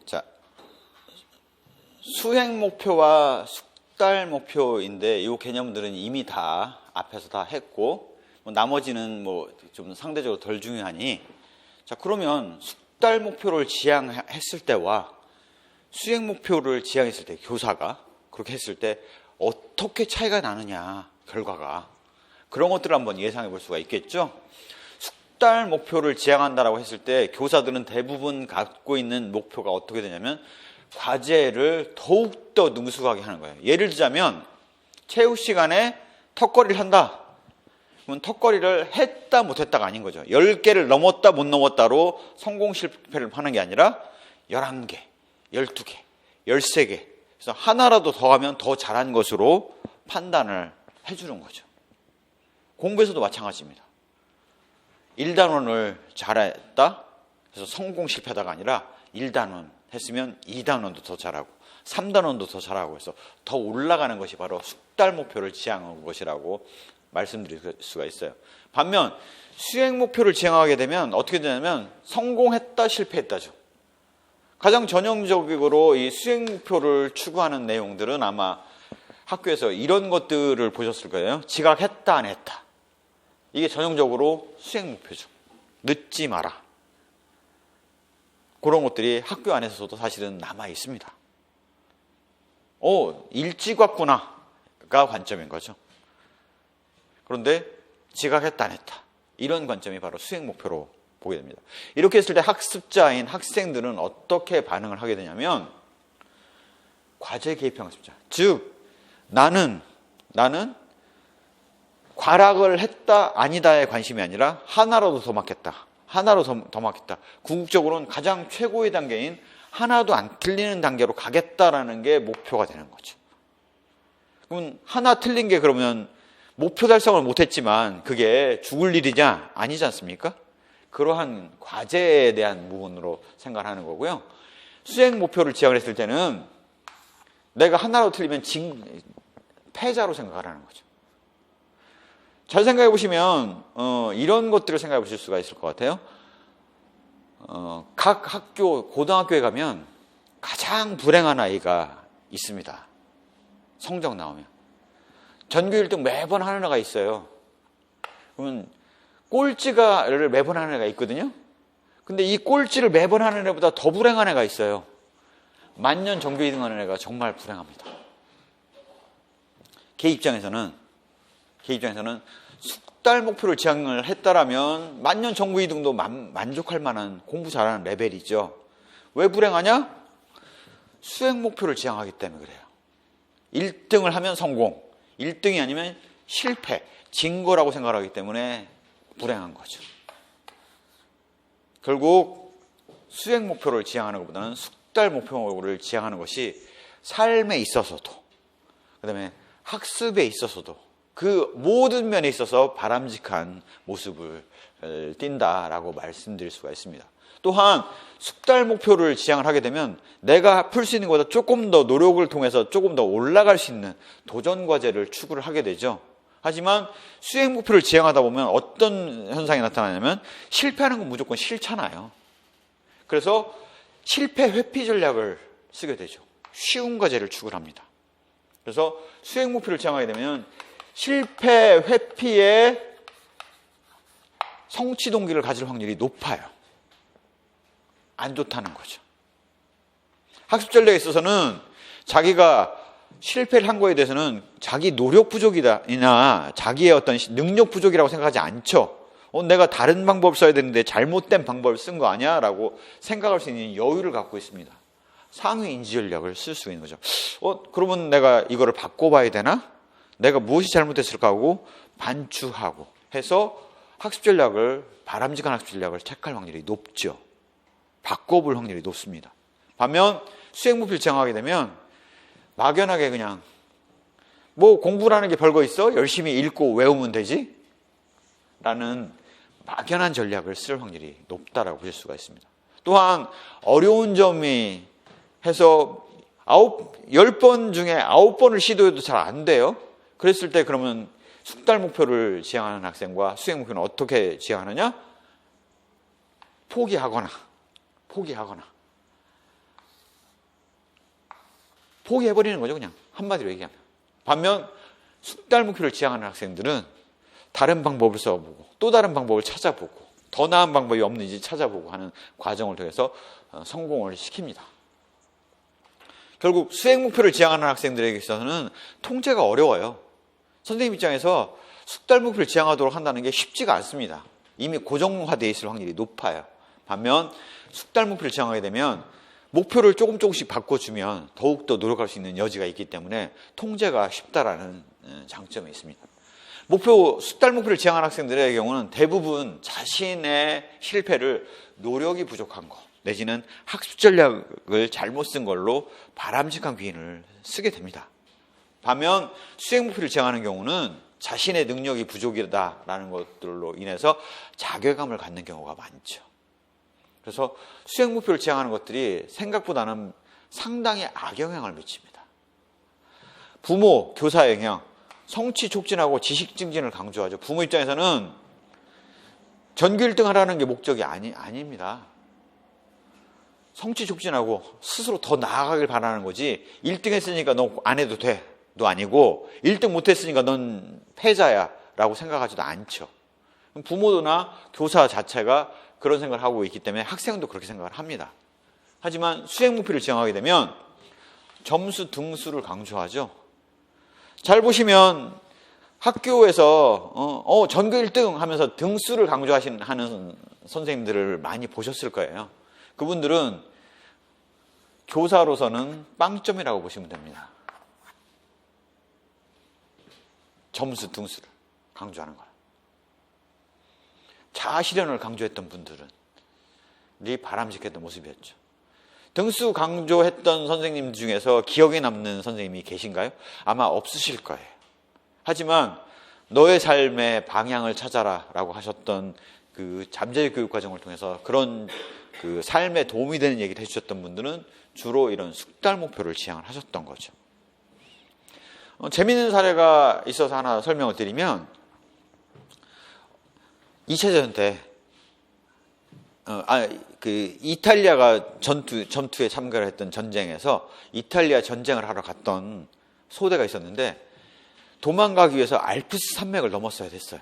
자, 수행 목표와 숙달 목표인데 이 개념들은 이미 다 앞에서 다 했고 나머지는 좀 상대적으로 덜 중요하니, 자, 그러면 숙달 목표를 지향했을 때와 수행 목표를 지향했을 때, 교사가 그렇게 했을 때 어떻게 차이가 나느냐, 결과가. 그런 것들을 한번 예상해 볼 수가 있겠죠. 숙달 목표를 지향한다라고 했을 때 교사들은 대부분 갖고 있는 목표가 어떻게 되냐면 과제를 더욱더 능숙하게 하는 거예요. 예를 들자면 체육 시간에 턱걸이를 한다. 그러면 턱걸이를 했다 못했다가 아닌 거죠. 10개를 넘었다 못 넘었다로 성공 실패를 하는 게 아니라 11개, 12개, 13개. 그래서 하나라도 더 하면 더 잘한 것으로 판단을 해주는 거죠. 공부에서도 마찬가지입니다. 1단원을 잘했다. 그래서 성공 실패다가 아니라 1단원 했으면 2단원도 더 잘하고 3단원도 더 잘하고 해서 더 올라가는 것이 바로 숙달 목표를 지향한 것이라고 말씀드릴 수가 있어요. 반면 수행 목표를 지향하게 되면 어떻게 되냐면 성공했다 실패했다죠. 가장 전형적으로 이 수행 목표를 추구하는 내용들은 아마 학교에서 이런 것들을 보셨을 거예요. 지각했다 안 했다. 이게 전형적으로 수행 목표죠. 늦지 마라. 그런 것들이 학교 안에서도 사실은 남아 있습니다. 일찍 왔구나가 관점인 거죠. 그런데 지각했다 안 했다. 이런 관점이 바로 수행 목표로 보게 됩니다. 이렇게 했을 때 학습자인 학생들은 어떻게 반응을 하게 되냐면 과제 개입형 학습자. 즉 나는 과락을 했다 아니다에 관심이 아니라 하나라도 더 맞겠다. 하나로 더 맞겠다. 궁극적으로는 가장 최고의 단계인 하나도 안 틀리는 단계로 가겠다라는 게 목표가 되는 거죠. 그럼 하나 틀린 게 그러면 목표 달성을 못했지만 그게 죽을 일이냐? 아니지 않습니까? 그러한 과제에 대한 부분으로 생각하는 거고요. 수행 목표를 지향을 했을 때는 내가 하나로 틀리면 패자로 생각하라는 거죠. 잘 생각해 보시면 이런 것들을 생각해 보실 수가 있을 것 같아요. 각 학교, 고등학교에 가면 가장 불행한 아이가 있습니다. 성적 나오면. 전교 1등 매번 하는 애가 있어요. 그러면 꼴찌를 매번 하는 애가 있거든요. 근데 이 꼴찌를 매번 하는 애보다 더 불행한 애가 있어요. 만년 전교 2등 하는 애가 정말 불행합니다. 걔 입장에서는 숙달 목표를 지향을 했다라면 만년 전교 2등도 만족할 만한 공부 잘하는 레벨이죠. 왜 불행하냐? 수행 목표를 지향하기 때문에 그래요. 1등을 하면 성공, 1등이 아니면 실패, 진 거라고 생각하기 때문에 불행한 거죠. 결국 수행 목표를 지향하는 것보다는 숙달 목표를 지향하는 것이 삶에 있어서도, 그 다음에 학습에 있어서도 그 모든 면에 있어서 바람직한 모습을 띈다라고 말씀드릴 수가 있습니다. 또한 숙달 목표를 지향을 하게 되면 내가 풀 수 있는 것보다 조금 더 노력을 통해서 조금 더 올라갈 수 있는 도전 과제를 추구를 하게 되죠. 하지만 수행 목표를 지향하다 보면 어떤 현상이 나타나냐면 실패하는 건 무조건 싫잖아요. 그래서 실패 회피 전략을 쓰게 되죠. 쉬운 과제를 추구를 합니다. 그래서 수행 목표를 지향하게 되면 실패 회피에 성취 동기를 가질 확률이 높아요. 안 좋다는 거죠. 학습 전략에 있어서는 자기가 실패를 한 거에 대해서는 자기 노력 부족이나 자기의 어떤 능력 부족이라고 생각하지 않죠. 내가 다른 방법을 써야 되는데 잘못된 방법을 쓴 거 아니야? 라고 생각할 수 있는 여유를 갖고 있습니다. 상위 인지 전략을 쓸 수 있는 거죠. 그러면 내가 이거를 바꿔봐야 되나? 내가 무엇이 잘못됐을까 하고 반추하고 해서 학습 전략을, 바람직한 학습 전략을 택할 확률이 높죠. 바꿔볼 확률이 높습니다. 반면 수행 목표를 지향하게 되면 막연하게 그냥 공부라는 게 별거 있어? 열심히 읽고 외우면 되지? 라는 막연한 전략을 쓸 확률이 높다라고 보실 수가 있습니다. 또한 어려운 점이 해서 10번 중에 9번을 시도해도 잘 안 돼요. 그랬을 때 그러면 숙달 목표를 지향하는 학생과 수행 목표는 어떻게 지향하느냐? 포기하거나 포기해버리는 거죠. 그냥 한마디로 얘기하면. 반면 숙달 목표를 지향하는 학생들은 다른 방법을 써보고 또 다른 방법을 찾아보고 더 나은 방법이 없는지 찾아보고 하는 과정을 통해서 성공을 시킵니다. 결국 수행 목표를 지향하는 학생들에게 있어서는 통제가 어려워요. 선생님 입장에서 숙달 목표를 지향하도록 한다는 게 쉽지가 않습니다. 이미 고정화되어 있을 확률이 높아요. 반면 숙달 목표를 지향하게 되면 목표를 조금씩 바꿔주면 더욱더 노력할 수 있는 여지가 있기 때문에 통제가 쉽다라는 장점이 있습니다. 숙달 목표를 지향하는 학생들의 경우는 대부분 자신의 실패를 노력이 부족한 거 내지는 학습 전략을 잘못 쓴 걸로 바람직한 귀인을 쓰게 됩니다. 반면 수행 목표를 지향하는 경우는 자신의 능력이 부족이다라는 것들로 인해서 자괴감을 갖는 경우가 많죠. 그래서 수행 목표를 지향하는 것들이 생각보다는 상당히 악영향을 미칩니다. 부모, 교사의 영향, 성취 촉진하고 지식 증진을 강조하죠. 부모 입장에서는 전교 1등 하라는 게 목적이 아닙니다. 성취 촉진하고 스스로 더 나아가길 바라는 거지 1등 했으니까 너 안 해도 돼. 도 아니고 1등 못했으니까 넌 패자야 라고 생각하지도 않죠. 부모나 교사 자체가 그런 생각을 하고 있기 때문에 학생도 그렇게 생각을 합니다. 하지만 수행 목표를 지향하게 되면 점수 등수를 강조하죠. 잘 보시면 학교에서 전교 1등 하면서 등수를 강조하는 선생님들을 많이 보셨을 거예요. 그분들은 교사로서는 빵점이라고 보시면 됩니다. 점수 등수를 강조하는 거예요. 자아실현을 강조했던 분들은 바람직했던 모습이었죠. 등수 강조했던 선생님 중에서 기억에 남는 선생님이 계신가요? 아마 없으실 거예요. 하지만 너의 삶의 방향을 찾아라 라고 하셨던 그 잠재적 교육 과정을 통해서 그런 그 삶에 도움이 되는 얘기를 해주셨던 분들은 주로 이런 숙달 목표를 지향을 하셨던 거죠. 재미있는 사례가 있어서 하나 설명을 드리면 2차 대전 때 이탈리아가 전투에 참가를 했던 전쟁에서 이탈리아 전쟁을 하러 갔던 소대가 있었는데 도망가기 위해서 알프스 산맥을 넘었어야 됐어요.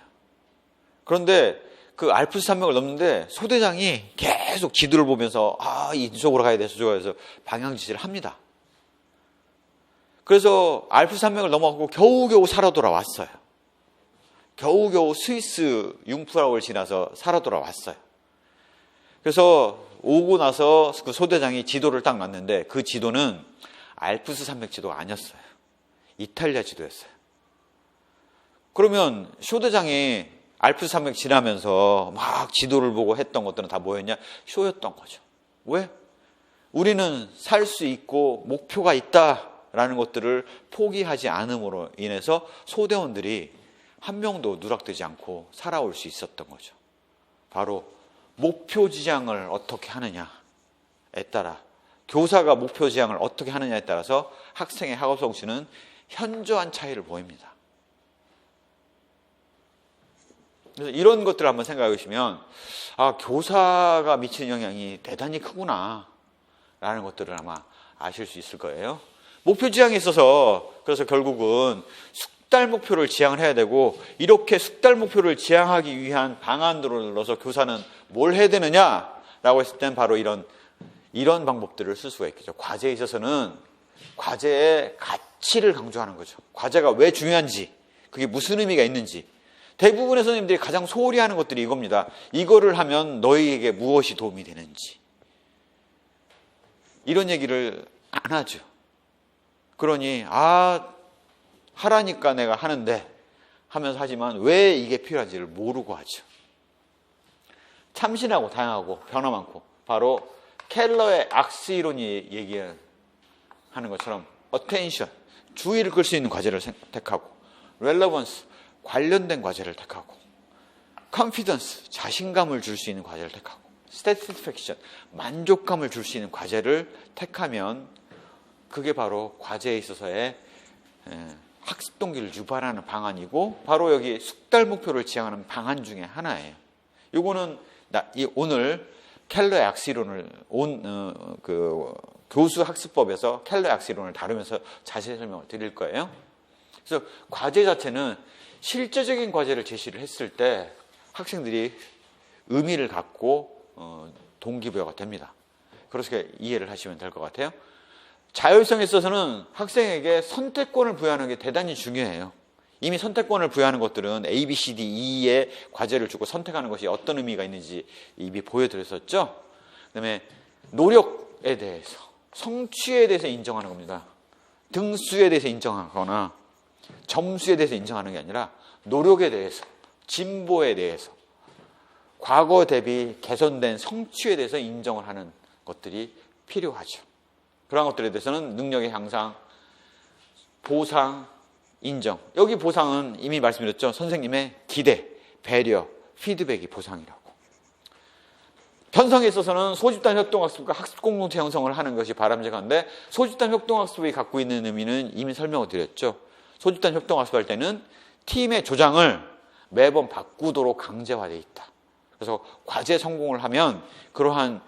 그런데 그 알프스 산맥을 넘는데 소대장이 계속 지도를 보면서 이쪽으로 가야 돼 저쪽으로 가야 돼 방향 지시를 합니다. 그래서 알프스 산맥을 넘어가고 겨우겨우 살아 돌아왔어요. 겨우겨우 스위스 융프라우를 지나서 살아 돌아왔어요. 그래서 오고 나서 그 소대장이 지도를 딱 놨는데 그 지도는 알프스 산맥 지도가 아니었어요. 이탈리아 지도였어요. 그러면 소대장이 알프스 산맥 지나면서 막 지도를 보고 했던 것들은 다 뭐였냐? 쇼였던 거죠. 왜? 우리는 살 수 있고 목표가 있다라는 것들을 포기하지 않음으로 인해서 소대원들이 한 명도 누락되지 않고 살아올 수 있었던 거죠. 바로 목표 지향을 어떻게 하느냐에 따라 교사가 목표 지향을 어떻게 하느냐에 따라서 학생의 학업 성취는 현저한 차이를 보입니다. 그래서 이런 것들을 한번 생각해 보시면 교사가 미치는 영향이 대단히 크구나 라는 것들을 아마 아실 수 있을 거예요. 목표 지향에 있어서 그래서 결국은 숙달 목표를 지향을 해야 되고 이렇게 숙달 목표를 지향하기 위한 방안들을 넣어서 교사는 뭘 해야 되느냐라고 했을 땐 바로 이런 방법들을 쓸 수가 있겠죠. 과제에 있어서는 과제의 가치를 강조하는 거죠. 과제가 왜 중요한지 그게 무슨 의미가 있는지 대부분의 선생님들이 가장 소홀히 하는 것들이 이겁니다. 이거를 하면 너희에게 무엇이 도움이 되는지 이런 얘기를 안 하죠. 그러니 하라니까 내가 하는데 하면서 하지만 왜 이게 필요한지를 모르고 하죠. 참신하고 다양하고 변화 많고 바로 켈러의 악스 이론이 얘기하는 것처럼 attention, 주의를 끌 수 있는 과제를 택하고 relevance, 관련된 과제를 택하고 confidence, 자신감을 줄 수 있는 과제를 택하고 satisfaction, 만족감을 줄 수 있는 과제를 택하면 그게 바로 과제에 있어서의 학습 동기를 유발하는 방안이고 바로 여기 숙달 목표를 지향하는 방안 중에 하나예요. 이거는 오늘 켈러의 악스 이론을 교수 학습법에서 켈러 약수 이론을 다루면서 자세히 설명을 드릴 거예요. 그래서 과제 자체는 실제적인 과제를 제시를 했을 때 학생들이 의미를 갖고 동기부여가 됩니다. 그렇게 이해를 하시면 될 것 같아요. 자율성에 있어서는 학생에게 선택권을 부여하는 게 대단히 중요해요. 이미 선택권을 부여하는 것들은 A, B, C, D, E의 과제를 주고 선택하는 것이 어떤 의미가 있는지 이미 보여드렸었죠. 그다음에 노력에 대해서, 성취에 대해서 인정하는 겁니다. 등수에 대해서 인정하거나 점수에 대해서 인정하는 게 아니라 노력에 대해서, 진보에 대해서, 과거 대비 개선된 성취에 대해서 인정을 하는 것들이 필요하죠. 그런 것들에 대해서는 능력의 향상, 보상, 인정. 여기 보상은 이미 말씀드렸죠. 선생님의 기대, 배려, 피드백이 보상이라고. 편성에 있어서는 소집단 협동학습과 학습 공동체 형성을 하는 것이 바람직한데, 소집단 협동학습이 갖고 있는 의미는 이미 설명을 드렸죠. 소집단 협동학습할 때는 팀의 조장을 매번 바꾸도록 강제화되어 있다. 그래서 과제 성공을 하면 그러한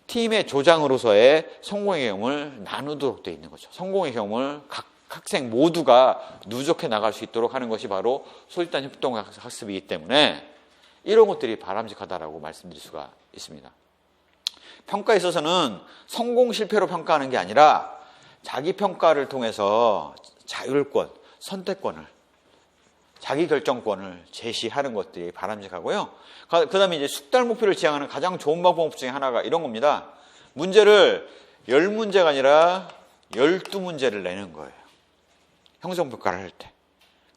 팀의 조장으로서의 성공의 경험을 나누도록 되어 있는 거죠. 성공의 경험을 각 학생 모두가 누적해 나갈 수 있도록 하는 것이 바로 소집단 협동학습이기 때문에 이런 것들이 바람직하다라고 말씀드릴 수가 있습니다. 평가에 있어서는 성공 실패로 평가하는 게 아니라 자기 평가를 통해서 자율권, 선택권을, 자기 결정권을 제시하는 것들이 바람직하고요. 그 다음에 이제 숙달 목표를 지향하는 가장 좋은 방법 중에 하나가 이런 겁니다. 문제를 10문제가 아니라 12문제를 내는 거예요. 형성평가를 할 때.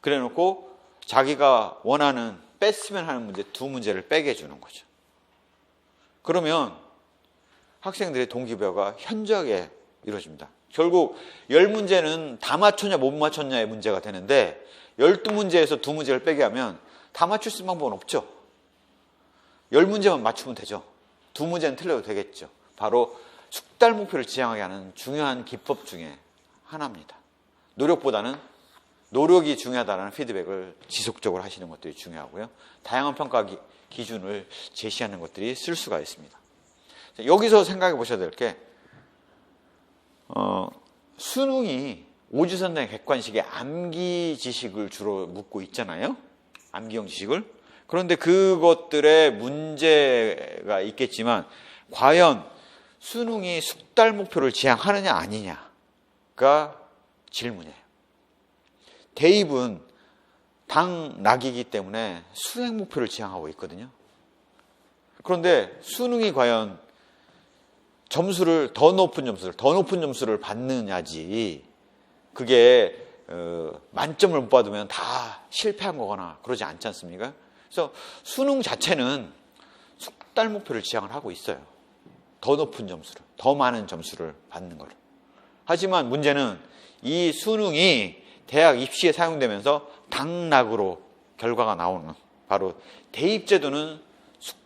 그래 놓고 자기가 원하는 뺐으면 하는 문제 2문제를 빼게 해주는 거죠. 그러면 학생들의 동기부여가 현저하게 이루어집니다. 결국 10문제는 다 맞췄냐 못 맞췄냐의 문제가 되는데 12문제에서 2문제를 빼게 하면 다 맞출 수 있는 방법은 없죠. 10문제만 맞추면 되죠. 2문제는 틀려도 되겠죠. 바로 숙달 목표를 지향하게 하는 중요한 기법 중에 하나입니다. 노력보다는 노력이 중요하다는 피드백을 지속적으로 하시는 것들이 중요하고요. 다양한 평가 기준을 제시하는 것들이 쓸 수가 있습니다. 여기서 생각해 보셔야 될 게 수능이 오지선행 객관식의 암기 지식을 주로 묻고 있잖아요. 암기형 지식을. 그런데 그것들의 문제가 있겠지만 과연 수능이 숙달 목표를 지향하느냐 아니냐가 질문이에요. 대입은 당락이기 때문에 수행 목표를 지향하고 있거든요. 그런데 수능이 과연 점수를 더 높은 점수를 받느냐지 그게 만점을 못 받으면 다 실패한 거거나 그러지 않지 않습니까? 그래서 수능 자체는 숙달 목표를 지향을 하고 있어요. 더 높은 점수를, 더 많은 점수를 받는 거를. 하지만 문제는 이 수능이 대학 입시에 사용되면서 당락으로 결과가 나오는 바로 대입제도는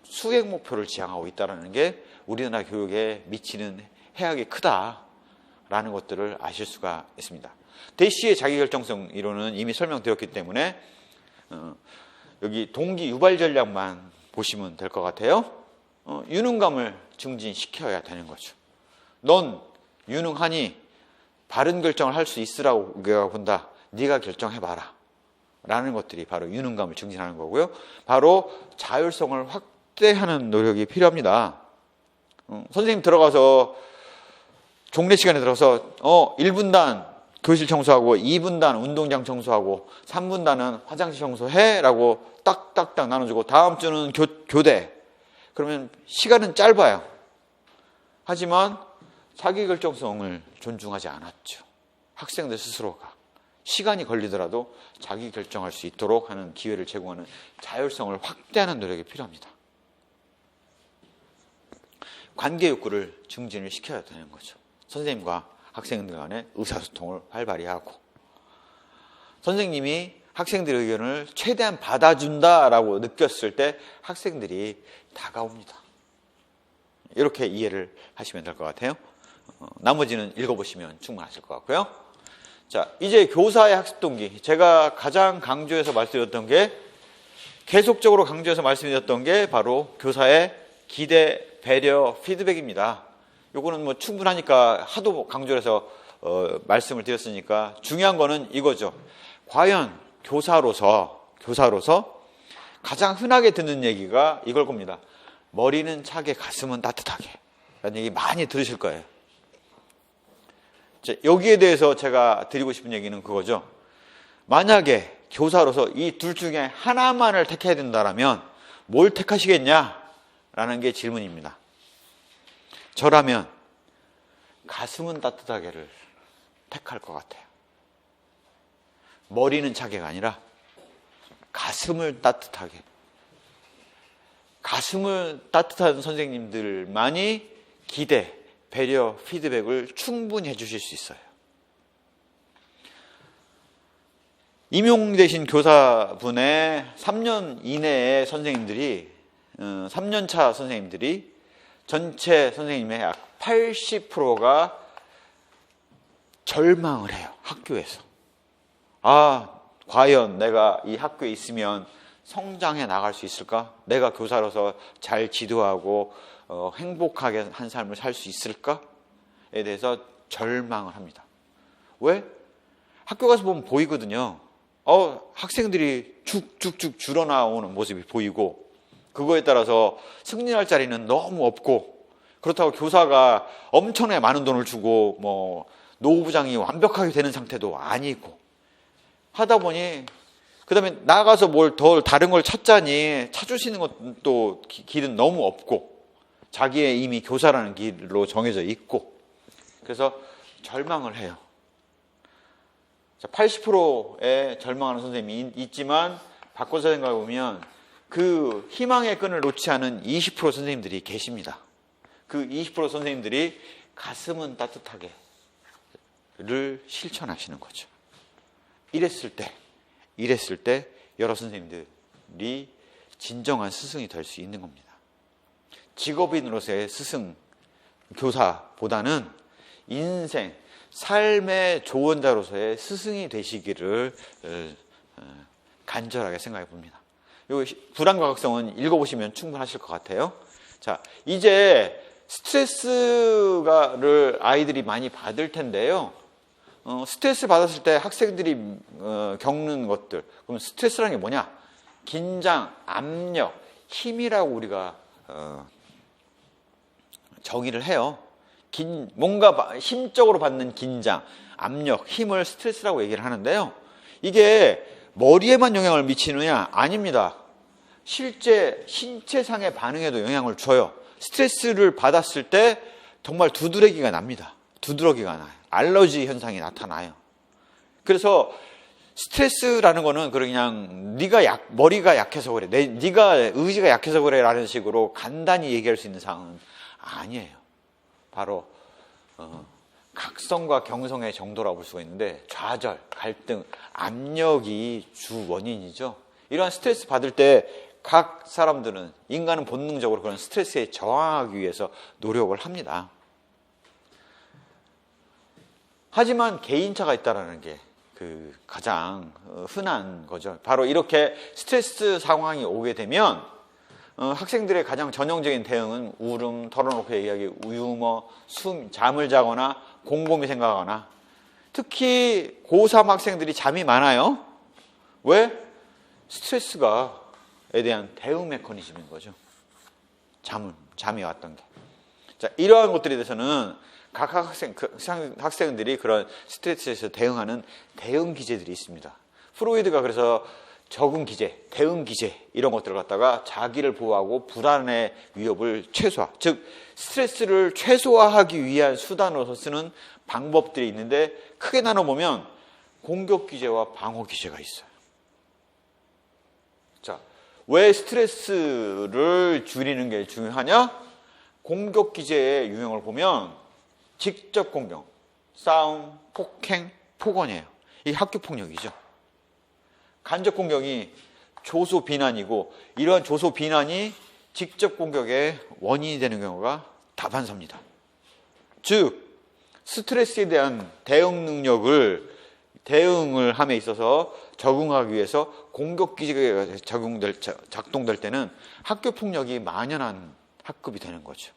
수행 목표를 지향하고 있다는 게 우리나라 교육에 미치는 해악이 크다라는 것들을 아실 수가 있습니다. 대시의 자기결정성 이론은 이미 설명드렸기 때문에 여기 동기 유발 전략만 보시면 될 것 같아요. 유능감을 증진시켜야 되는 거죠. 넌 유능하니 바른 결정을 할 수 있으라고 우리가 본다. 네가 결정해봐라. 라는 것들이 바로 유능감을 증진하는 거고요. 바로 자율성을 확대하는 노력이 필요합니다. 선생님 들어가서 종례 시간에 들어서 1분단 교실 청소하고 2분단 운동장 청소하고 3분단은 화장실 청소해 라고 딱딱딱 나눠주고 다음 주는 교대. 그러면 시간은 짧아요. 하지만 자기결정성을 존중하지 않았죠. 학생들 스스로가 시간이 걸리더라도 자기 결정할 수 있도록 하는 기회를 제공하는 자율성을 확대하는 노력이 필요합니다. 관계 욕구를 증진을 시켜야 되는 거죠. 선생님과 학생들 간의 의사소통을 활발히 하고 선생님이 학생들의 의견을 최대한 받아준다라고 느꼈을 때 학생들이 다가옵니다. 이렇게 이해를 하시면 될 것 같아요. 나머지는 읽어보시면 충분하실 것 같고요. 자, 이제 교사의 학습 동기. 제가 가장 강조해서 말씀드렸던 게 계속적으로 강조해서 말씀드렸던 게 바로 교사의 기대, 배려, 피드백입니다. 요거는 뭐 충분하니까 하도 강조해서 말씀을 드렸으니까 중요한 거는 이거죠. 과연 교사로서 가장 흔하게 듣는 얘기가 이걸 겁니다. 머리는 차게 가슴은 따뜻하게 라는 얘기 많이 들으실 거예요. 여기에 대해서 제가 드리고 싶은 얘기는 그거죠. 만약에 교사로서 이 둘 중에 하나만을 택해야 된다면 뭘 택하시겠냐라는 게 질문입니다. 저라면 가슴은 따뜻하게를 택할 것 같아요. 머리는 차게가 아니라 가슴을 따뜻하게. 가슴을 따뜻한 선생님들만이 기대, 배려, 피드백을 충분히 해주실 수 있어요. 임용되신 교사분의 3년 이내의 선생님들이 3년차 선생님들이 전체 선생님의 약 80%가 절망을 해요. 학교에서. 과연 내가 이 학교에 있으면 성장해 나갈 수 있을까? 내가 교사로서 잘 지도하고 행복하게 한 삶을 살 수 있을까에 대해서 절망을 합니다. 왜? 학교 가서 보면 보이거든요. 학생들이 쭉쭉쭉 줄어나오는 모습이 보이고, 그거에 따라서 승진할 자리는 너무 없고, 그렇다고 교사가 엄청나게 많은 돈을 주고 노후부장이 완벽하게 되는 상태도 아니고 하다 보니, 그 다음에 나가서 뭘 더 다른 걸 찾자니 찾을 수 있는 것도 길은 너무 없고, 자기의 이미 교사라는 길로 정해져 있고, 그래서 절망을 해요. 80%의 절망하는 선생님이 있지만, 바꿔서 생각해 보면 그 희망의 끈을 놓지 않은 20% 선생님들이 계십니다. 그 20% 선생님들이 가슴은 따뜻하게를 실천하시는 거죠. 이랬을 때 여러 선생님들이 진정한 스승이 될 수 있는 겁니다. 직업인으로서의 스승, 교사보다는 인생, 삶의 조언자로서의 스승이 되시기를 간절하게 생각해 봅니다. 이 불안과학성은 읽어보시면 충분하실 것 같아요. 자, 이제 스트레스를 아이들이 많이 받을 텐데요. 스트레스 받았을 때 학생들이 겪는 것들. 그럼 스트레스라는 게 뭐냐? 긴장, 압력, 힘이라고 우리가 정의를 해요. 뭔가 힘적으로 받는 긴장, 압력, 힘을 스트레스라고 얘기를 하는데요. 이게 머리에만 영향을 미치느냐? 아닙니다. 실제 신체상의 반응에도 영향을 줘요. 스트레스를 받았을 때 정말 두드러기가 납니다. 두드러기가 나요. 알러지 현상이 나타나요. 그래서 스트레스라는 거는 그냥 머리가 약해서 그래, 네가 의지가 약해서 그래 라는 식으로 간단히 얘기할 수 있는 상황은 아니에요. 바로 각성과 경성의 정도라고 볼 수가 있는데, 좌절, 갈등, 압력이 주 원인이죠. 이러한 스트레스 받을 때 각 사람들은, 인간은 본능적으로 그런 스트레스에 저항하기 위해서 노력을 합니다. 하지만 개인차가 있다는 게 가장 흔한 거죠. 바로 이렇게 스트레스 상황이 오게 되면 학생들의 가장 전형적인 대응은 울음, 털어놓고 얘기하기, 유머, 잠을 자거나 곰곰이 생각하거나, 특히 고3 학생들이 잠이 많아요. 왜? 스트레스에 대한 대응 메커니즘인 거죠. 잠이 왔던 게. 자, 이러한 것들에 대해서는 각 학생들이 그런 스트레스에서 대응하는 대응 기제들이 있습니다. 프로이드가 그래서 적응 기제, 대응 기제 이런 것들을 갖다가 자기를 보호하고 불안의 위협을 즉 스트레스를 최소화하기 위한 수단으로서 쓰는 방법들이 있는데, 크게 나눠보면 공격 기제와 방어 기제가 있어요. 자, 왜 스트레스를 줄이는 게 중요하냐? 공격 기제의 유형을 보면 직접 공격, 싸움, 폭행, 폭언이에요. 이 학교 폭력이죠. 간접 공격이 조소 비난이고, 이러한 조소 비난이 직접 공격의 원인이 되는 경우가 다반사입니다. 즉 스트레스에 대한 대응을 함에 있어서 적응하기 위해서 공격 기제가 작동될 때는 학교 폭력이 만연한 학급이 되는 거죠.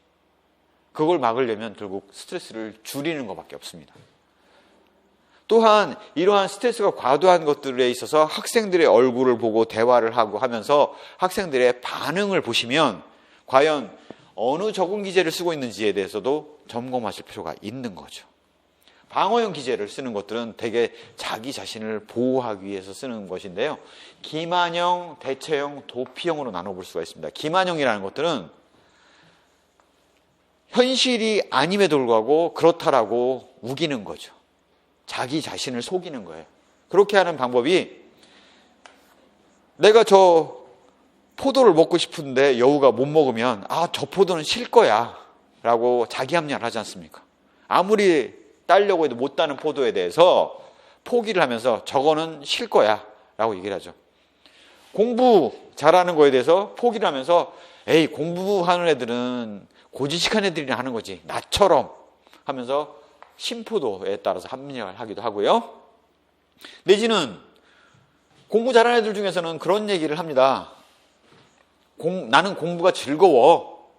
그걸 막으려면 결국 스트레스를 줄이는 것밖에 없습니다. 또한 이러한 스트레스가 과도한 것들에 있어서 학생들의 얼굴을 보고 대화를 하고 하면서 학생들의 반응을 보시면 과연 어느 적응 기제를 쓰고 있는지에 대해서도 점검하실 필요가 있는 거죠. 방어형 기제를 쓰는 것들은 대개 자기 자신을 보호하기 위해서 쓰는 것인데요. 기만형, 대체형, 도피형으로 나눠볼 수가 있습니다. 기만형이라는 것들은 현실이 아님에도 불구하고 그렇다라고 우기는 거죠. 자기 자신을 속이는 거예요. 그렇게 하는 방법이 내가 저 포도를 먹고 싶은데 여우가 못 먹으면 저 포도는 실 거야 라고 자기 합리화를 하지 않습니까? 아무리 따려고 해도 못 따는 포도에 대해서 포기를 하면서 저거는 실 거야 라고 얘기를 하죠. 공부 잘하는 거에 대해서 포기를 하면서 에이 공부하는 애들은 고지식한 애들이나 하는 거지 나처럼 하면서 신포도에 따라서 합리화를 하기도 하고요. 내지는 공부 잘하는 애들 중에서는 그런 얘기를 합니다. 나는 공부가 즐거워.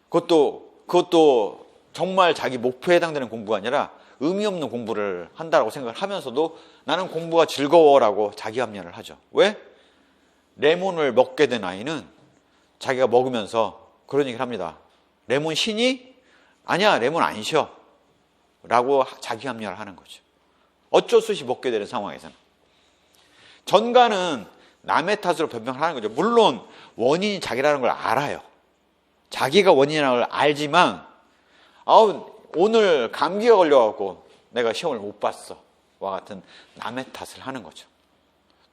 그것도 정말 자기 목표에 해당되는 공부가 아니라 의미 없는 공부를 한다고 생각을 하면서도 나는 공부가 즐거워라고 자기 합리화를 하죠. 왜? 레몬을 먹게 된 아이는 자기가 먹으면서 그런 얘기를 합니다. 레몬 시니? 아니야, 레몬 안 쉬어. 라고 자기 합리화를 하는 거죠. 어쩔 수 없이 먹게 되는 상황에서는. 전가는 남의 탓으로 변명을 하는 거죠. 물론 원인이 자기라는 걸 알아요. 자기가 원인이라는 걸 알지만 오늘 감기가 걸려갖고 내가 시험을 못 봤어. 와 같은 남의 탓을 하는 거죠.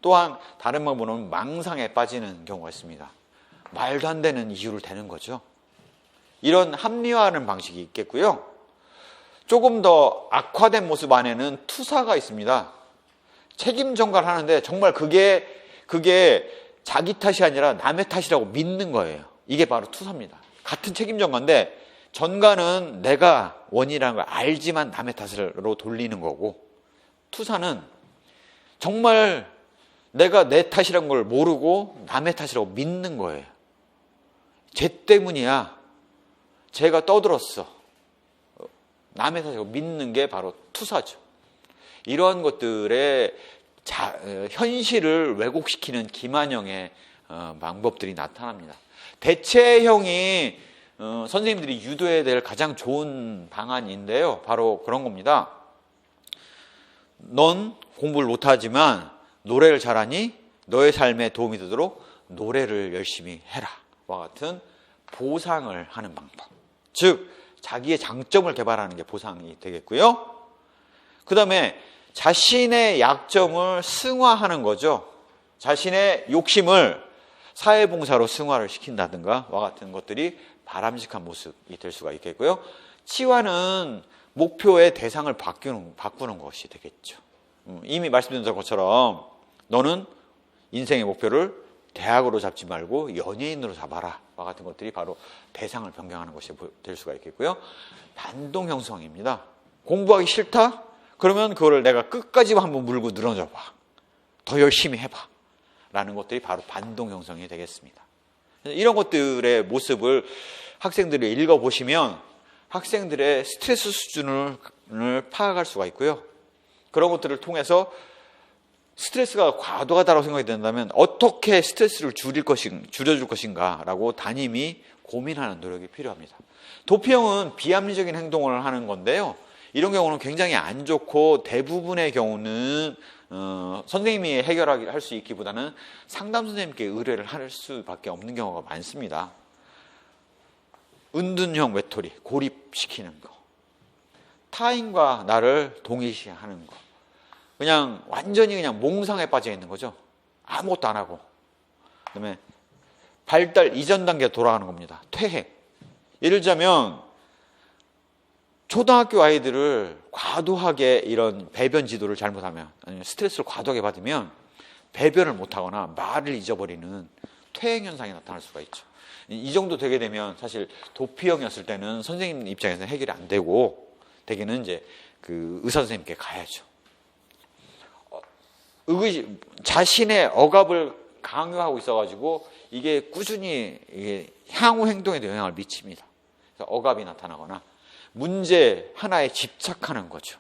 또한 다른 방법은 망상에 빠지는 경우가 있습니다. 말도 안 되는 이유를 대는 거죠. 이런 합리화하는 방식이 있겠고요. 조금 더 악화된 모습 안에는 투사가 있습니다. 책임 전가를 하는데 정말 그게 자기 탓이 아니라 남의 탓이라고 믿는 거예요. 이게 바로 투사입니다. 같은 책임 전가인데 전가는 내가 원인이라는 걸 알지만 남의 탓으로 돌리는 거고 투사는 정말 내가 내 탓이라는 걸 모르고 남의 탓이라고 믿는 거예요. 쟤 때문이야. 쟤가 떠들었어. 남의 탓이라고 믿는 게 바로 투사죠. 이러한 것들의 현실을 왜곡시키는 기만형의 방법들이 나타납니다. 대체형이 선생님들이 유도해야 될 가장 좋은 방안인데요. 바로 그런 겁니다. 넌 공부를 못하지만 노래를 잘하니 너의 삶에 도움이 되도록 노래를 열심히 해라. 와 같은 보상을 하는 방법. 즉 자기의 장점을 개발하는 게 보상이 되겠고요. 그 다음에 자신의 약점을 승화하는 거죠. 자신의 욕심을 사회봉사로 승화를 시킨다든가 와 같은 것들이 바람직한 모습이 될 수가 있겠고요. 치화는 목표의 대상을 바꾸는 것이 되겠죠. 이미 말씀드린 것처럼 너는 인생의 목표를 대학으로 잡지 말고 연예인으로 잡아라. 와 같은 것들이 바로 대상을 변경하는 것이 될 수가 있겠고요. 반동 형성입니다. 공부하기 싫다? 그러면 그거를 내가 끝까지 한번 물고 늘어져 봐. 더 열심히 해봐. 라는 것들이 바로 반동 형성이 되겠습니다. 이런 것들의 모습을 학생들이 읽어보시면 학생들의 스트레스 수준을 파악할 수가 있고요. 그런 것들을 통해서 스트레스가 과도하다고 생각이 된다면 어떻게 스트레스를 줄여줄 것인가라고 담임이 고민하는 노력이 필요합니다. 도피형은 비합리적인 행동을 하는 건데요. 이런 경우는 굉장히 안 좋고 대부분의 경우는 선생님이 할 수 있기보다는 상담 선생님께 의뢰를 할 수밖에 없는 경우가 많습니다. 은둔형 외톨이, 고립시키는 거. 타인과 나를 동일시하는 거. 완전히 몽상에 빠져 있는 거죠. 아무것도 안 하고. 그다음에 발달 이전 단계에 돌아가는 겁니다. 퇴행. 예를 들자면 초등학교 아이들을 과도하게 이런 배변 지도를 잘못하면 아니면 스트레스를 과도하게 받으면 배변을 못하거나 말을 잊어버리는 퇴행 현상이 나타날 수가 있죠. 이 정도 되게 되면 사실 도피형이었을 때는 선생님 입장에서는 해결이 안 되고 대개는 이제 그 의사 선생님께 가야죠. 자신의 억압을 강요하고 있어가지고 이게 꾸준히 향후 행동에도 영향을 미칩니다. 그래서 억압이 나타나거나 문제 하나에 집착하는 거죠.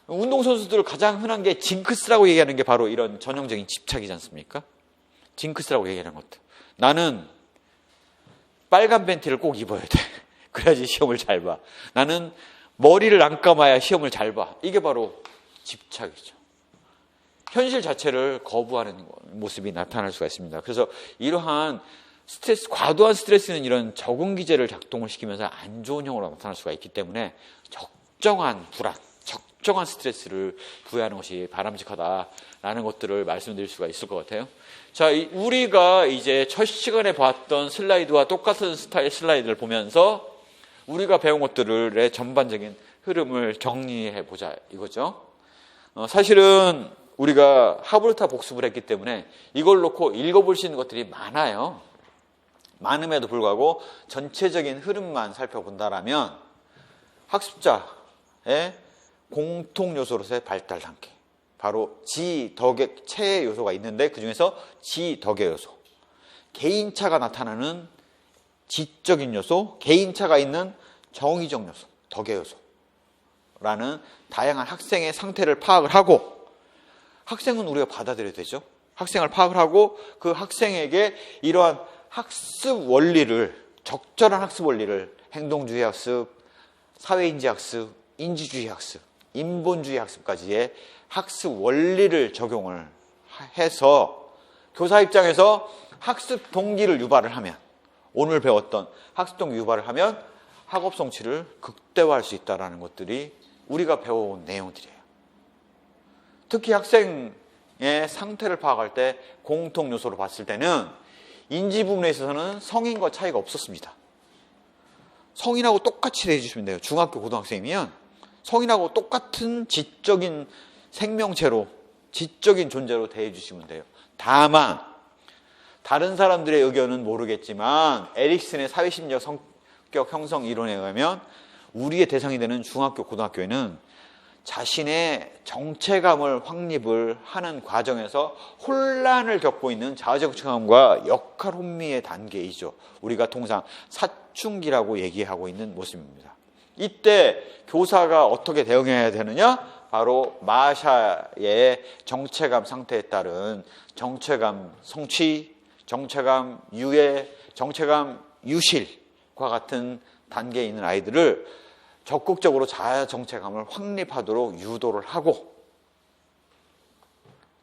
운동선수들 가장 흔한 게 징크스라고 얘기하는 게 바로 이런 전형적인 집착이지 않습니까? 징크스라고 얘기하는 것도. 나는 빨간 팬티를 꼭 입어야 돼. 그래야지 시험을 잘 봐. 나는 머리를 안 감아야 시험을 잘 봐. 이게 바로 집착이죠. 현실 자체를 거부하는 모습이 나타날 수가 있습니다. 그래서 이러한 스트레스, 과도한 스트레스는 이런 적응 기제를 작동을 시키면서 안 좋은 형으로 나타날 수가 있기 때문에 적정한 불안, 적정한 스트레스를 부여하는 것이 바람직하다라는 것들을 말씀드릴 수가 있을 것 같아요. 자, 우리가 이제 첫 시간에 봤던 슬라이드와 똑같은 스타일 슬라이드를 보면서 우리가 배운 것들의 전반적인 흐름을 정리해 보자 이거죠. 사실은 우리가 하브르타 복습을 했기 때문에 이걸 놓고 읽어볼 수 있는 것들이 많아요. 많음에도 불구하고 전체적인 흐름만 살펴본다라면 학습자의 공통 요소로서의 발달 단계, 바로 지, 덕의, 체의 요소가 있는데 그 중에서 지, 덕의 요소, 개인차가 나타나는 지적인 요소, 개인차가 있는 정의적 요소, 덕의 요소라는 다양한 학생의 상태를 파악을 하고, 학생은 우리가 받아들여야 되죠. 학생을 파악을 하고 그 학생에게 이러한 학습 원리를, 적절한 학습 원리를, 행동주의 학습, 사회인지 학습, 인지주의 학습, 인본주의 학습까지의 학습 원리를 적용을 해서 교사 입장에서 학습 동기를 유발을 하면, 오늘 배웠던 학습 동기 유발을 하면 학업 성취를 극대화할 수 있다는 것들이 우리가 배워온 내용들이에요. 특히 학생의 상태를 파악할 때 공통 요소로 봤을 때는 인지 부분에 있어서는 성인과 차이가 없었습니다. 성인하고 똑같이 대해주시면 돼요. 중학교, 고등학생이면 성인하고 똑같은 지적인 생명체로, 지적인 존재로 대해주시면 돼요. 다만 다른 사람들의 의견은 모르겠지만 에릭슨의 사회심리학 성격 형성 이론에 의하면 우리의 대상이 되는 중학교, 고등학교에는 자신의 정체감을 확립을 하는 과정에서 혼란을 겪고 있는 자아정체감과 역할 혼미의 단계이죠. 우리가 통상 사춘기라고 얘기하고 있는 모습입니다. 이때 교사가 어떻게 대응해야 되느냐? 바로 마샤의 정체감 상태에 따른 정체감 성취, 정체감 유예, 정체감 유실과 같은 단계에 있는 아이들을 적극적으로 자아 정체감을 확립하도록 유도를 하고,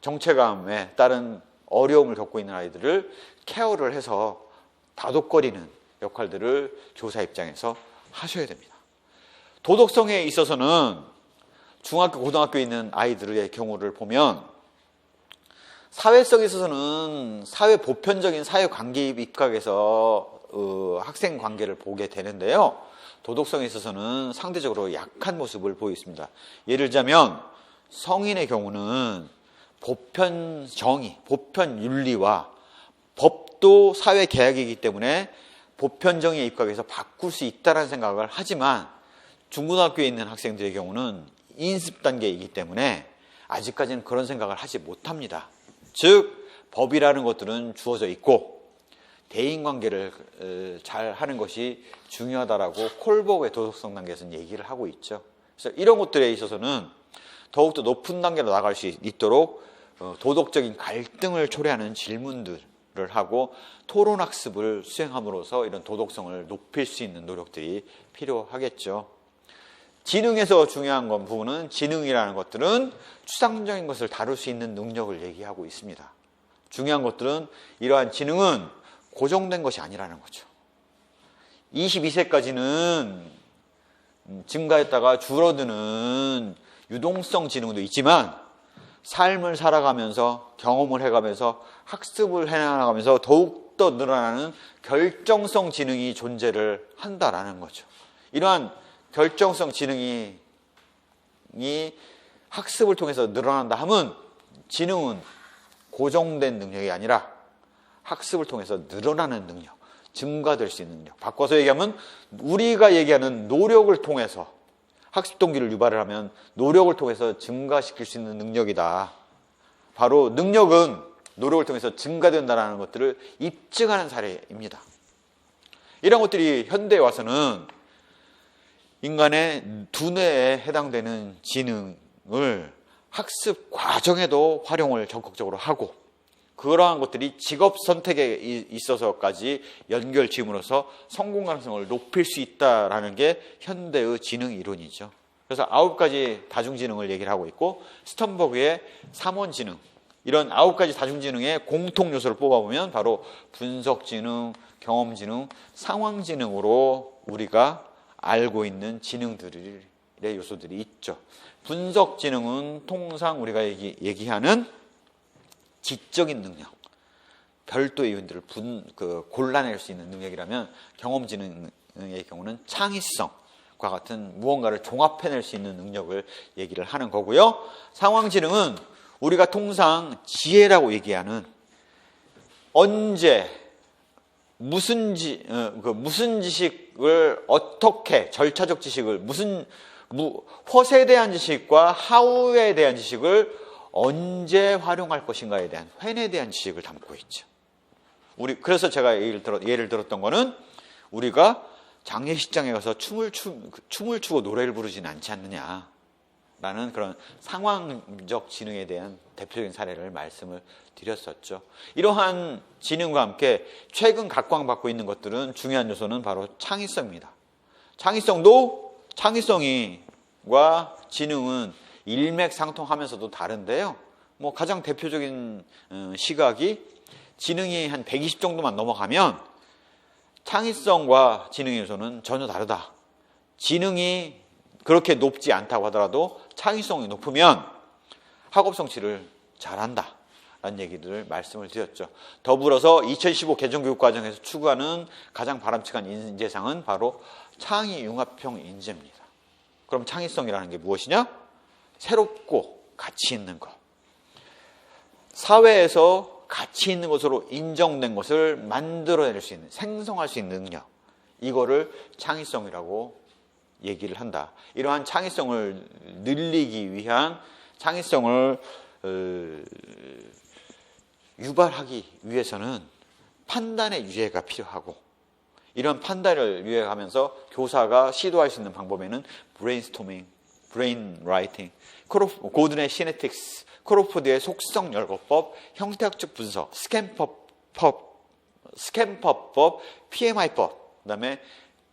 정체감에 따른 어려움을 겪고 있는 아이들을 케어를 해서 다독거리는 역할들을 교사 입장에서 하셔야 됩니다. 도덕성에 있어서는 중학교, 고등학교에 있는 아이들의 경우를 보면 사회성에 있어서는 사회 보편적인 사회관계 입각에서 학생 관계를 보게 되는데요. 도덕성에 있어서는 상대적으로 약한 모습을 보이고 있습니다. 예를 들자면 성인의 경우는 보편 정의, 보편 윤리와 법도 사회 계약이기 때문에 보편 정의에 입각해서 바꿀 수 있다는 생각을 하지만 중고등학교에 있는 학생들의 경우는 인습 단계이기 때문에 아직까지는 그런 생각을 하지 못합니다. 즉 법이라는 것들은 주어져 있고 대인관계를 잘 하는 것이 중요하다라고 콜버그의 도덕성 단계에서는 얘기를 하고 있죠. 그래서 이런 것들에 있어서는 더욱더 높은 단계로 나갈 수 있도록 도덕적인 갈등을 초래하는 질문들을 하고 토론학습을 수행함으로써 이런 도덕성을 높일 수 있는 노력들이 필요하겠죠. 지능에서 중요한 부분은 지능이라는 것들은 추상적인 것을 다룰 수 있는 능력을 얘기하고 있습니다. 중요한 것들은 이러한 지능은 고정된 것이 아니라는 거죠. 22세까지는 증가했다가 줄어드는 유동성 지능도 있지만 삶을 살아가면서 경험을 해가면서 학습을 해나가면서 더욱더 늘어나는 결정성 지능이 존재를 한다라는 거죠. 이러한 결정성 지능이 학습을 통해서 늘어난다 하면 지능은 고정된 능력이 아니라 학습을 통해서 늘어나는 능력, 증가될 수 있는 능력. 바꿔서 얘기하면 우리가 얘기하는 노력을 통해서 학습 동기를 유발을 하면 노력을 통해서 증가시킬 수 있는 능력이다. 바로 능력은 노력을 통해서 증가된다는 것들을 입증하는 사례입니다. 이런 것들이 현대에 와서는 인간의 두뇌에 해당되는 지능을 학습 과정에도 활용을 적극적으로 하고, 그러한 것들이 직업 선택에 있어서까지 연결 지음으로써 성공 가능성을 높일 수 있다라는 게 현대의 지능 이론이죠. 그래서 9가지 다중지능을 얘기를 하고 있고, 스턴버그의 3원지능, 이런 9가지 다중지능의 공통 요소를 뽑아보면 바로 분석지능, 경험지능, 상황지능으로 우리가 알고 있는 지능들의 요소들이 있죠. 분석지능은 통상 우리가 얘기하는 지적인 능력, 별도의 요인들을 골라낼 수 있는 능력이라면, 경험지능의 경우는 창의성과 같은 무언가를 종합해낼 수 있는 능력을 얘기를 하는 거고요. 상황지능은 우리가 통상 지혜라고 얘기하는 언제 무슨 지식을 어떻게, 절차적 지식을 what에 대한 지식과 how에 대한 지식을 언제 활용할 것인가에 대한 when에 대한 지식을 담고 있죠. 그래서 제가 예를 들었던 거는, 우리가 장례식장에 가서 춤을 추고 노래를 부르지는 않지 않느냐라는 그런 상황적 지능에 대한 대표적인 사례를 말씀을 드렸었죠. 이러한 지능과 함께 최근 각광받고 있는 것들은, 중요한 요소는 바로 창의성입니다. 창의성과 지능은 일맥상통하면서도 다른데요. 가장 대표적인 시각이, 지능이 한 120 정도만 넘어가면 창의성과 지능의 요소는 전혀 다르다. 지능이 그렇게 높지 않다고 하더라도 창의성이 높으면 학업 성취를 잘한다 라는 얘기들을 말씀을 드렸죠. 더불어서 2015 개정교육과정에서 추구하는 가장 바람직한 인재상은 바로 창의융합형 인재입니다. 그럼 창의성이라는 게 무엇이냐? 새롭고 가치 있는 것, 사회에서 가치 있는 것으로 인정된 것을 만들어낼 수 있는, 생성할 수 있는 능력, 이거를 창의성이라고 얘기를 한다. 이러한 창의성을 늘리기 위한, 창의성을 유발하기 위해서는 판단의 유예가 필요하고, 이런 판단을 유예하면서 교사가 시도할 수 있는 방법에는 브레인스토밍, 브레인 라이팅, 고든의 시네틱스, 크로포드의 속성 열거법, 형태학적 분석, 스캔퍼법, PMI법, 그다음에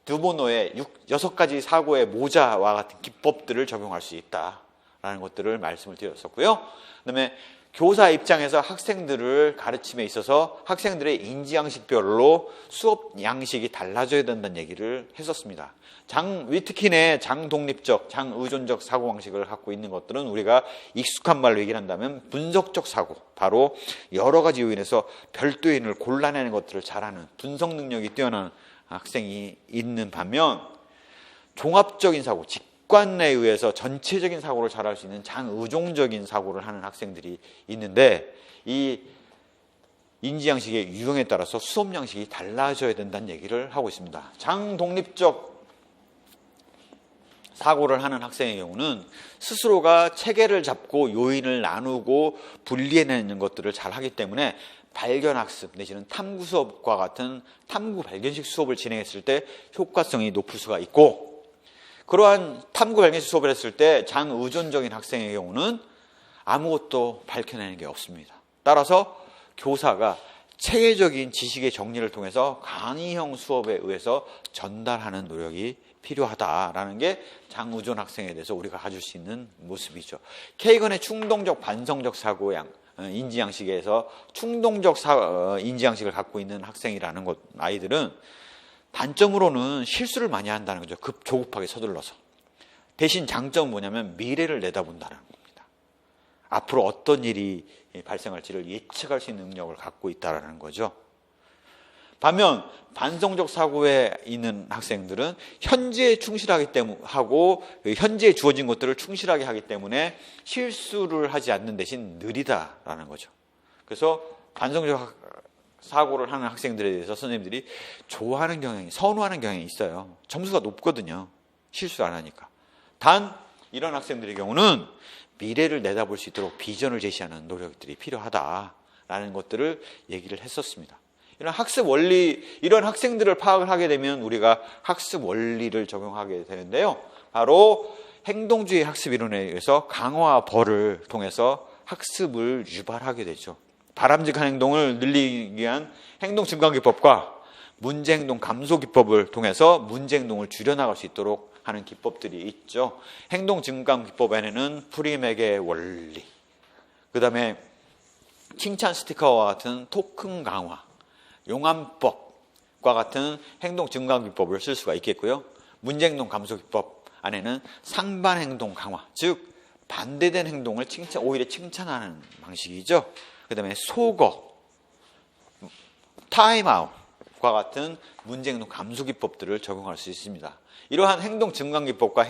드보노의 6가지 사고의 모자와 같은 기법들을 적용할 수 있다라는 것들을 말씀을 드렸었고요. 그다음에 교사 입장에서 학생들을 가르침에 있어서 학생들의 인지 양식별로 수업 양식이 달라져야 된다는 얘기를 했었습니다. 장 위트킨의 장독립적, 장의존적 사고방식을 갖고 있는 것들은 우리가 익숙한 말로 얘기를 한다면 분석적 사고, 바로 여러 가지 요인에서 별도의 요인을 골라내는 것들을 잘하는, 분석 능력이 뛰어난 학생이 있는 반면, 종합적인 사고, 직관에 의해서 전체적인 사고를 잘할 수 있는 장의존적인 사고를 하는 학생들이 있는데, 이 인지양식의 유형에 따라서 수업 양식이 달라져야 된다는 얘기를 하고 있습니다. 장독립적 사고를 하는 학생의 경우는 스스로가 체계를 잡고 요인을 나누고 분리해내는 것들을 잘 하기 때문에 발견학습 내지는 탐구 수업과 같은 탐구 발견식 수업을 진행했을 때 효과성이 높을 수가 있고, 그러한 탐구 발견식 수업을 했을 때 장의존적인 학생의 경우는 아무것도 밝혀내는 게 없습니다. 따라서 교사가 체계적인 지식의 정리를 통해서 강의형 수업에 의해서 전달하는 노력이 필요하다라는 게 장의존 학생에 대해서 우리가 가질 수 있는 모습이죠. 케이건의 충동적 반성적 사고 인지양식에서 충동적 인지양식을 갖고 있는 학생이라는 아이들은 단점으로는 실수를 많이 한다는 거죠. 조급하게 서둘러서. 대신 장점은 뭐냐면 미래를 내다본다는 겁니다. 앞으로 어떤 일이 발생할지를 예측할 수 있는 능력을 갖고 있다는 거죠. 반면 반성적 사고에 있는 학생들은 현재에 충실하기 때문에 하고, 현재에 주어진 것들을 충실하게 하기 때문에 실수를 하지 않는 대신 느리다라는 거죠. 그래서 반성적 사고를 하는 학생들에 대해서 선생님들이 좋아하는 경향이, 선호하는 경향이 있어요. 점수가 높거든요. 실수 안 하니까. 단 이런 학생들의 경우는 미래를 내다볼 수 있도록 비전을 제시하는 노력들이 필요하다라는 것들을 얘기를 했었습니다. 이런 학습 원리, 이런 학생들을 파악을 하게 되면 우리가 학습 원리를 적용하게 되는데요. 바로 행동주의 학습 이론에 의해서 강화와 벌을 통해서 학습을 유발하게 되죠. 바람직한 행동을 늘리기 위한 행동 증강 기법과 문제 행동 감소 기법을 통해서 문제 행동을 줄여나갈 수 있도록 하는 기법들이 있죠. 행동 증강 기법에는 프리맥의 원리, 그 다음에 칭찬 스티커와 같은 토큰 강화, 용암법과 같은 행동 증강 기법을 쓸 수가 있겠고요. 문제 행동 감소 기법 안에는 상반 행동 강화, 즉 반대된 행동을 오히려 칭찬하는 방식이죠. 그 다음에 소거, 타임아웃과 같은 문제 행동 감소 기법들을 적용할 수 있습니다. 이러한 행동 증강 기법과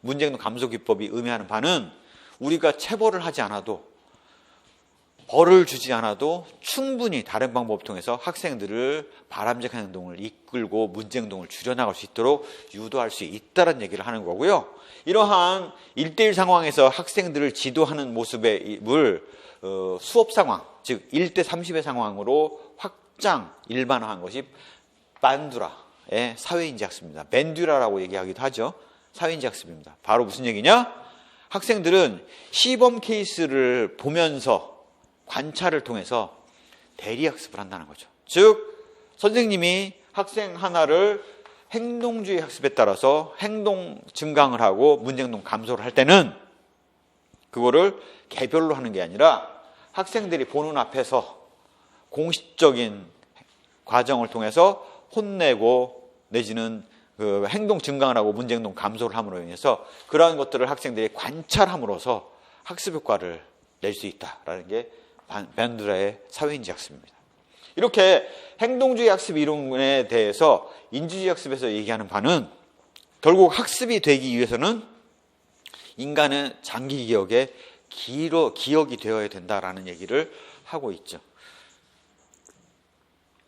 문제 행동 감소 기법이 의미하는 바는 우리가 체벌을 하지 않아도, 벌을 주지 않아도 충분히 다른 방법을 통해서 학생들을 바람직한 행동을 이끌고 문제 행동을 줄여나갈 수 있도록 유도할 수 있다는 얘기를 하는 거고요. 이러한 1대1 상황에서 학생들을 지도하는 모습을 수업 상황, 즉 1대 30의 상황으로 확장, 일반화한 것이 반두라의 사회인지 학습입니다. 벤듀라라고 얘기하기도 하죠. 사회인지 학습입니다. 바로 무슨 얘기냐? 학생들은 시범 케이스를 보면서 관찰을 통해서 대리학습을 한다는 거죠. 즉 선생님이 학생 하나를 행동주의 학습에 따라서 행동 증강을 하고 문제 행동 감소를 할 때는 그거를 개별로 하는 게 아니라 학생들이 보는 앞에서 공식적인 과정을 통해서 혼내고 내지는 그 행동 증강을 하고 문제 행동 감소를 함으로 인해서 그러한 것들을 학생들이 관찰함으로써 학습 효과를 낼 수 있다라는 게 밴드라의 사회인지 학습입니다. 이렇게 행동주의 학습 이론에 대해서 인지주의 학습에서 얘기하는 바는 결국 학습이 되기 위해서는 인간은 장기 기억에 기억이 되어야 된다라는 얘기를 하고 있죠.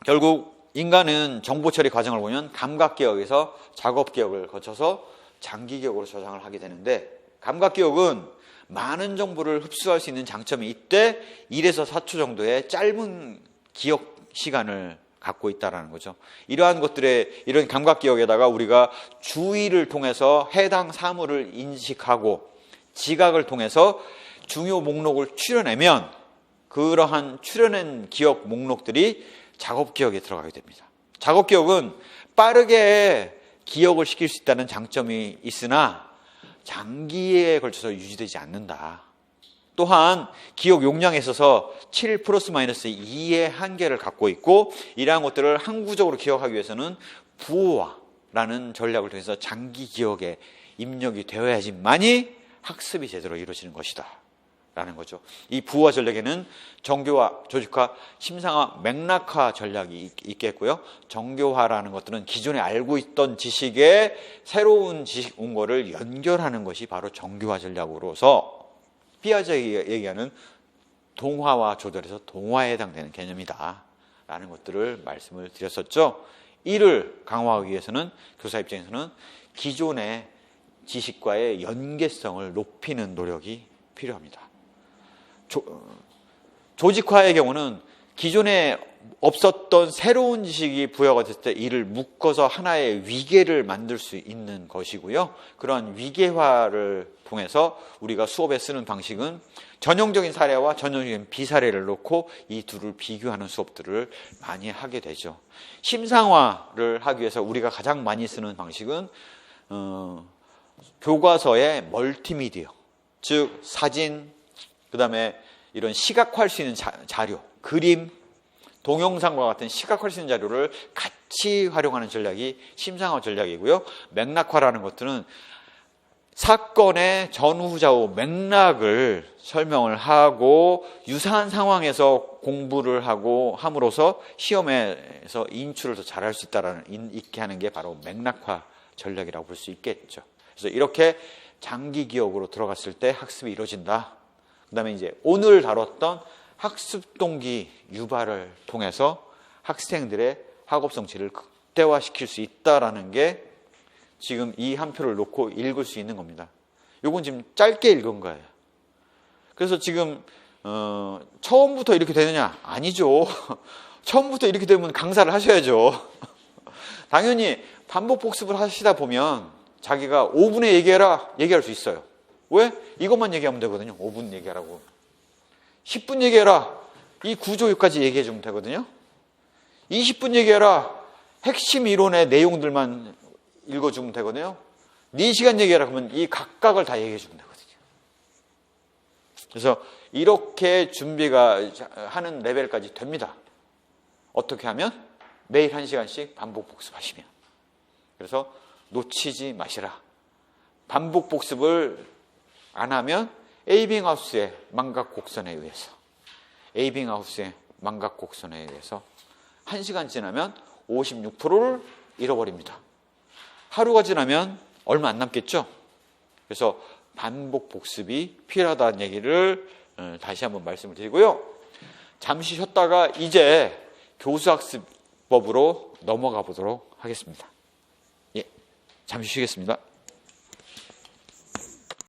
결국 인간은 정보 처리 과정을 보면 감각 기억에서 작업 기억을 거쳐서 장기 기억으로 저장을 하게 되는데, 감각 기억은 많은 정보를 흡수할 수 있는 장점이 이때 1에서 4초 정도의 짧은 기억 시간을 갖고 있다는 거죠. 이러한 이런 감각 기억에다가 우리가 주의를 통해서 해당 사물을 인식하고 지각을 통해서 중요 목록을 추려내면 그러한 추려낸 기억 목록들이 작업 기억에 들어가게 됩니다. 작업 기억은 빠르게 기억을 시킬 수 있다는 장점이 있으나 장기에 걸쳐서 유지되지 않는다. 또한 기억 용량에 있어서 7 플러스 마이너스 2의 한계를 갖고 있고, 이러한 것들을 항구적으로 기억하기 위해서는 부호화라는 전략을 통해서 장기 기억에 입력이 되어야지만이 학습이 제대로 이루어지는 것이다 라는 거죠. 이 부호화 전략에는 정교화, 조직화, 심상화, 맥락화 전략이 있겠고요. 정교화라는 것들은 기존에 알고 있던 지식에 새로운 지식 온 거를 연결하는 것이 바로 정교화 전략으로서 피아제가 얘기하는 동화와 조절에서 동화에 해당되는 개념이다 라는 것들을 말씀을 드렸었죠. 이를 강화하기 위해서는 교사 입장에서는 기존의 지식과의 연계성을 높이는 노력이 필요합니다. 조직화의 경우는 기존에 없었던 새로운 지식이 부여가 됐을 때 이를 묶어서 하나의 위계를 만들 수 있는 것이고요. 그러한 위계화를 통해서 우리가 수업에 쓰는 방식은 전형적인 사례와 전형적인 비사례를 놓고 이 둘을 비교하는 수업들을 많이 하게 되죠. 심상화를 하기 위해서 우리가 가장 많이 쓰는 방식은 교과서의 멀티미디어, 즉 사진, 그 다음에 이런 시각화할 수 있는 자료, 그림, 동영상과 같은 시각화할 수 있는 자료를 같이 활용하는 전략이 심상화 전략이고요. 맥락화라는 것들은 사건의 전후 좌우 맥락을 설명을 하고 유사한 상황에서 공부를 하고 함으로써 시험에서 인출을 더 잘할 수 있게 하는 게 바로 맥락화 전략이라고 볼 수 있겠죠. 그래서 이렇게 장기 기억으로 들어갔을 때 학습이 이루어진다. 그 다음에 이제 오늘 다뤘던 학습 동기 유발을 통해서 학생들의 학업 성취를 극대화시킬 수 있다라는 게 지금 이 한 표를 놓고 읽을 수 있는 겁니다. 요건 지금 짧게 읽은 거예요. 그래서 지금 처음부터 이렇게 되느냐? 아니죠. 처음부터 이렇게 되면 강사를 하셔야죠. 당연히 반복 복습을 하시다 보면 자기가 5분에 얘기할 수 있어요. 왜? 이것만 얘기하면 되거든요. 5분 얘기하라고. 10분 얘기해라. 이 구조까지 얘기해 주면 되거든요. 20분 얘기해라. 핵심 이론의 내용들만 읽어주면 되거든요. 4시간 얘기하라 그러면 이 각각을 다 얘기해 주면 되거든요. 그래서 이렇게 준비가 하는 레벨까지 됩니다. 어떻게 하면? 매일 1시간씩 반복 복습하시면. 그래서 놓치지 마시라. 반복 복습을 안 하면 에이빙하우스의 망각곡선에 의해서 1시간 지나면 56%를 잃어버립니다. 하루가 지나면 얼마 안 남겠죠? 그래서 반복 복습이 필요하다는 얘기를 다시 한번 말씀을 드리고요. 잠시 쉬었다가 이제 교수학습법으로 넘어가 보도록 하겠습니다. 예, 잠시 쉬겠습니다.